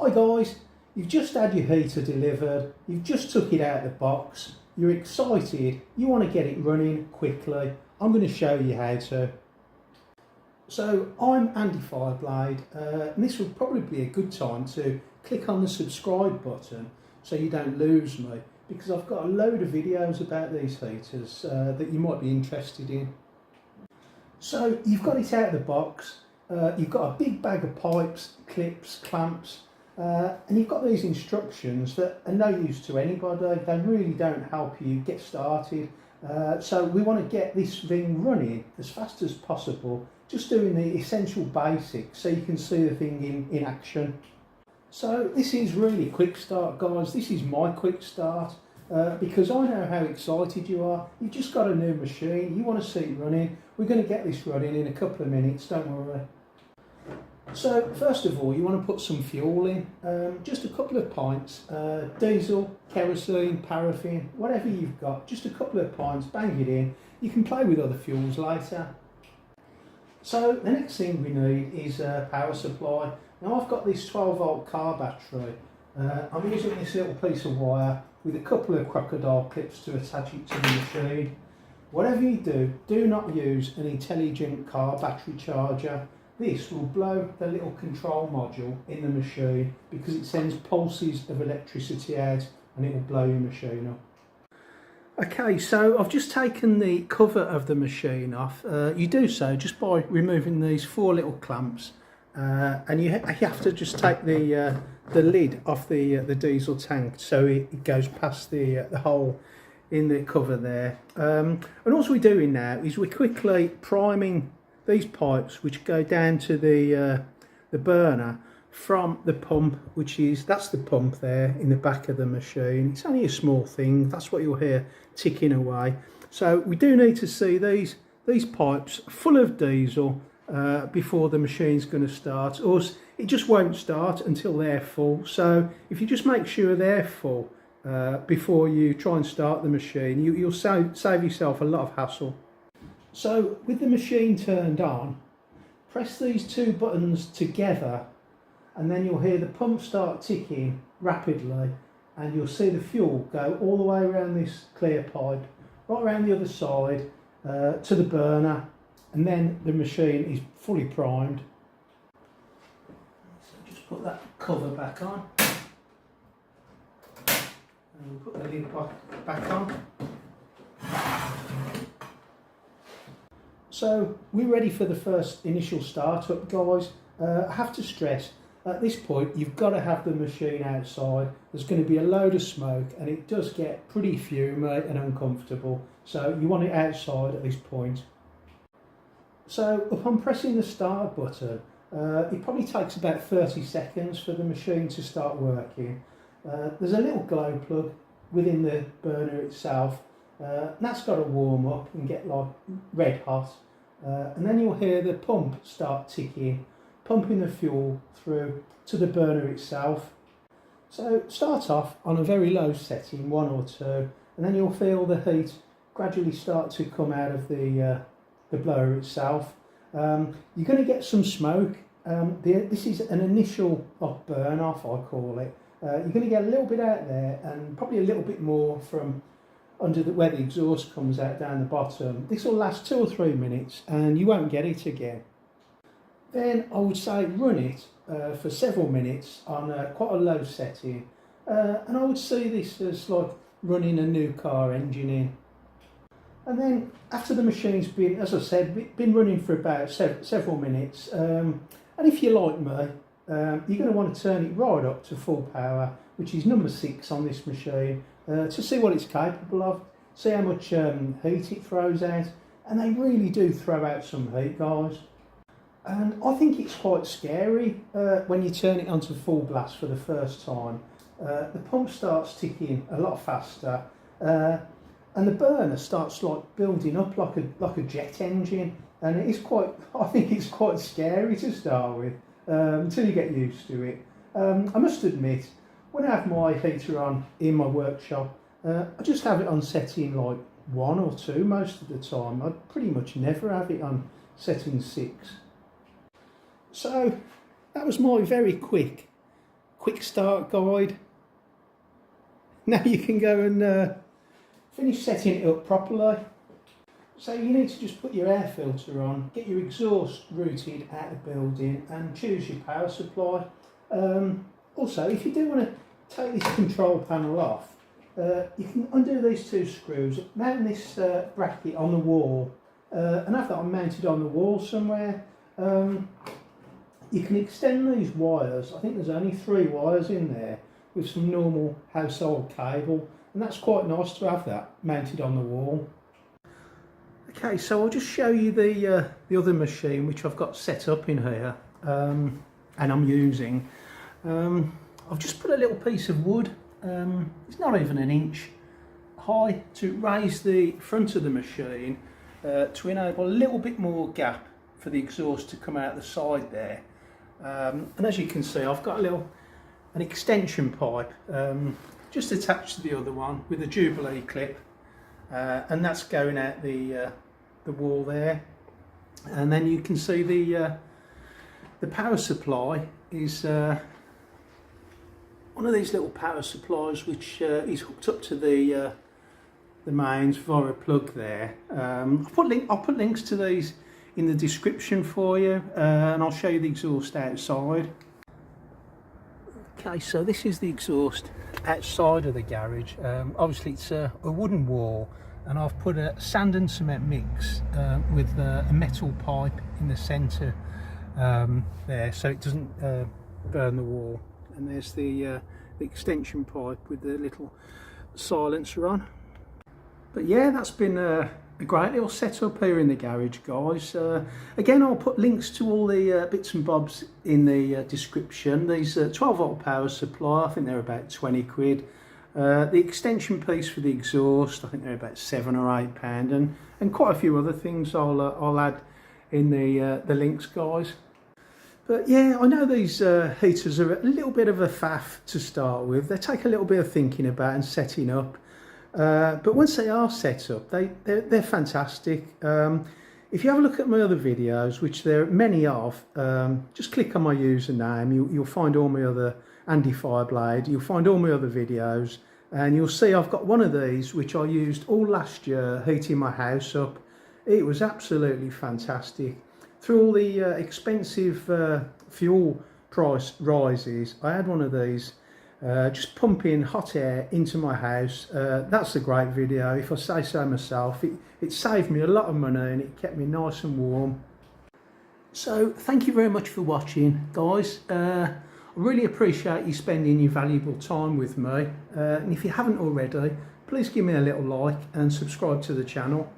Hi guys, you've just had your heater delivered, you've just took it out of the box, you're excited, you want to get it running quickly. I'm going to show you how to. So I'm Andy Fireblade, and this would probably be a good time to click on the subscribe button so you don't lose me, because I've got a load of videos about these heaters that you might be interested in. So you've got it out of the box, you've got a big bag of pipes, clips, clamps, and you've got these instructions that are no use to anybody. They really don't help you get started. So we want to get this thing running as fast as possible, just doing the essential basics so you can see the thing in action. So this is really quick start, guys. This is my quick start because I know how excited you are. You've just got a new machine, you want to see it running. We're going to get this running in a couple of minutes, don't worry. So first of all, you want to put some fuel in, just a couple of pints, diesel, kerosene, paraffin, whatever you've got, just a couple of pints, bang it in. You can play with other fuels later. So the next thing we need is a power supply. Now I've got this 12-volt car battery. I'm using this little piece of wire with a couple of crocodile clips to attach it to the machine. Whatever you do, do not use an intelligent car battery charger. This will blow the little control module in the machine because it sends pulses of electricity out and it will blow your machine up. Okay, so I've just taken the cover of the machine off. You do so just by removing these four little clamps, and you have to just take the lid off the diesel tank so it goes past the hole in the cover there. And all we're doing now is we're quickly priming these pipes which go down to the burner from the pump, that's the pump there in the back of the machine. It's only a small thing, that's what you'll hear ticking away. So we do need to see these pipes full of diesel before the machine's going to start, or it just won't start until they're full. So if you just make sure they're full before you try and start the machine, you'll save yourself a lot of hassle. So with the machine turned on, press these two buttons together and then you'll hear the pump start ticking rapidly and you'll see the fuel go all the way around this clear pipe, right around the other side to the burner, and then the machine is fully primed. So just put that cover back on and we'll put the lid back on. So we're ready for the first initial startup, guys. I have to stress, at this point you've got to have the machine outside. There's going to be a load of smoke and it does get pretty fumey and uncomfortable, so you want it outside at this point. So upon pressing the start button, it probably takes about 30 seconds for the machine to start working. There's a little glow plug within the burner itself. That's got to warm up and get like red hot, and then you'll hear the pump start ticking, pumping the fuel through to the burner itself. So start off on a very low setting, 1 or 2, and then you'll feel the heat gradually start to come out of the blower itself. You're going to get some smoke. This is an initial burn off, I call it. You're going to get a little bit out there and probably a little bit more from under where the exhaust comes out down the bottom. This will last 2 or 3 minutes and you won't get it again. Then I would say run it for several minutes on quite a low setting, and I would see this as like running a new car engine in. And then after the machine's been, as I said, been running for about several minutes, and if you're like me, you're going to want to turn it right up to full power, which is number 6 on this machine, to see what it's capable of, see how much heat it throws out. And they really do throw out some heat, guys. And I think it's quite scary when you turn it onto full blast for the first time. The pump starts ticking a lot faster, and the burner starts like building up like a jet engine, and I think it's quite scary to start with until you get used to it. I must admit, when I have my heater on in my workshop, I just have it on setting like 1 or 2 most of the time. I pretty much never have it on setting 6. So that was my very quick quick start guide. Now you can go and finish setting it up properly. So you need to just put your air filter on, get your exhaust routed out of the building and choose your power supply. Also, if you do want to take this control panel off, you can undo these two screws, mount this bracket on the wall and have that mounted on the wall somewhere. You can extend these wires. I think there's only 3 wires in there with some normal household cable, and that's quite nice to have that mounted on the wall. Okay, so I'll just show you the other machine which I've got set up in here and I'm using. I've just put a little piece of wood, it's not even an inch high, to raise the front of the machine to enable a little bit more gap for the exhaust to come out the side there. And as you can see, I've got an extension pipe just attached to the other one with a Jubilee clip, and that's going out the wall there. And then you can see the power supply is one of these little power supplies which is hooked up to the mains via a plug there. I'll put links to these in the description for you, and I'll show you the exhaust outside. Okay, so this is the exhaust outside of the garage. Obviously it's a wooden wall, and I've put a sand and cement mix with a metal pipe in the centre there, so it doesn't burn the wall. And there's the extension pipe with the little silencer on. But yeah, that's been a great little setup here in the garage, guys. Again, I'll put links to all the bits and bobs in the description. These 12-volt power supply, I think they're about 20 quid. The extension piece for the exhaust, I think they're about £7 or £8, and quite a few other things I'll add in the links, guys. But yeah, I know these heaters are a little bit of a faff to start with. They take a little bit of thinking about and setting up. But once they are set up, they're fantastic. If you have a look at my other videos, which there are many of, just click on my username. You'll find all my other Andy Fireblade. You'll find all my other videos, and you'll see I've got one of these which I used all last year heating my house up. It was absolutely fantastic. Through all the expensive fuel price rises, I had one of these just pumping hot air into my house. That's a great video, if I say so myself. It saved me a lot of money and it kept me nice and warm. So thank you very much for watching, guys. I really appreciate you spending your valuable time with me, and if you haven't already, please give me a little like and subscribe to the channel.